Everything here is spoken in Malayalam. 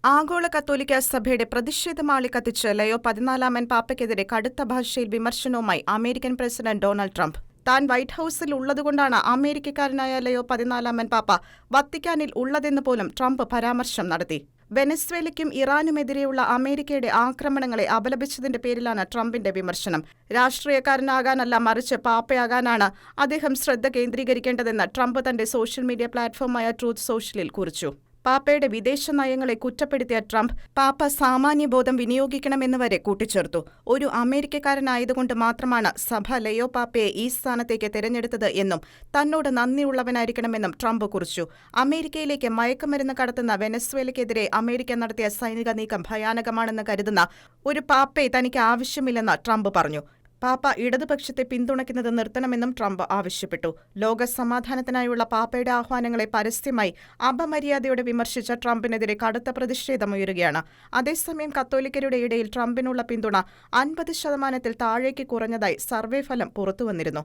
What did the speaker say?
ആഗോള കത്തോലിക്ക സഭയുടെ പ്രതിഷേധമാളി കത്തിച്ച് ലയോ 14 പാപ്പയ്ക്കെതിരെ കടുത്ത ഭാഷയിൽ വിമർശനവുമായി അമേരിക്കൻ പ്രസിഡന്റ് ഡൊണാൾഡ് ട്രംപ്. താൻ വൈറ്റ് ഹൌസിൽ ഉള്ളതുകൊണ്ടാണ് അമേരിക്കക്കാരനായ ലയോ 14 പാപ്പ വത്തിക്കാനിൽ ഉള്ളതെന്ന് പോലും ട്രംപ് പരാമർശം നടത്തി. വെനസ്വേലയ്ക്കും ഇറാനുമെതിരെയുള്ള അമേരിക്കയുടെ ആക്രമണങ്ങളെ അപലപിച്ചതിന്റെ പേരിലാണ് ട്രംപിന്റെ വിമർശനം. രാഷ്ട്രീയക്കാരനാകാനല്ല, മറിച്ച് പാപ്പയാകാനാണ് അദ്ദേഹം ശ്രദ്ധ കേന്ദ്രീകരിക്കേണ്ടതെന്ന് ട്രംപ് തന്റെ സോഷ്യൽ മീഡിയ പ്ലാറ്റ്ഫോമായ ട്രൂത്ത് സോഷ്യലിൽ കുറിച്ചു. പാപ്പയുടെ വിദേശ നയങ്ങളെ കുറ്റപ്പെടുത്തിയ ട്രംപ് പാപ്പ സാമാന്യബോധം വിനിയോഗിക്കണമെന്ന് വരെ കൂട്ടിച്ചേർത്തു. ഒരു അമേരിക്കക്കാരനായതുകൊണ്ട് മാത്രമാണ് സഭ ലയോ പാപ്പയെ ഈ സ്ഥാനത്തേക്ക് തിരഞ്ഞെടുത്തത് എന്നും തന്നോട് നന്ദിയുള്ളവനായിരിക്കണമെന്നും ട്രംപ് കുറിച്ചു. അമേരിക്കയിലേക്ക് മയക്കുമരുന്ന് കടത്തുന്ന വെനസ്വേലയ്ക്കെതിരെ അമേരിക്ക നടത്തിയ സൈനിക നീക്കം ഭയാനകമാണെന്ന് കരുതുന്ന ഒരു പാപ്പയെ തനിക്ക് ആവശ്യമില്ലെന്ന് ട്രംപ് പറഞ്ഞു. പാപ്പ ഇടതുപക്ഷത്തെ പിന്തുണയ്ക്കുന്നത് നിർത്തണമെന്നും ട്രംപ് ആവശ്യപ്പെട്ടു. ലോക സമാധാനത്തിനായുള്ള പാപ്പയുടെ ആഹ്വാനങ്ങളെ പരസ്യമായി അപമര്യാദയോടെ വിമർശിച്ച ട്രംപിനെതിരെ കടുത്ത പ്രതിഷേധമുയരുകയാണ്. അതേസമയം കത്തോലിക്കരുടെ ഇടയിൽ ട്രംപിനുള്ള പിന്തുണ 50% താഴേക്ക് കുറഞ്ഞതായി സർവേ ഫലം പുറത്തുവന്നിരുന്നു.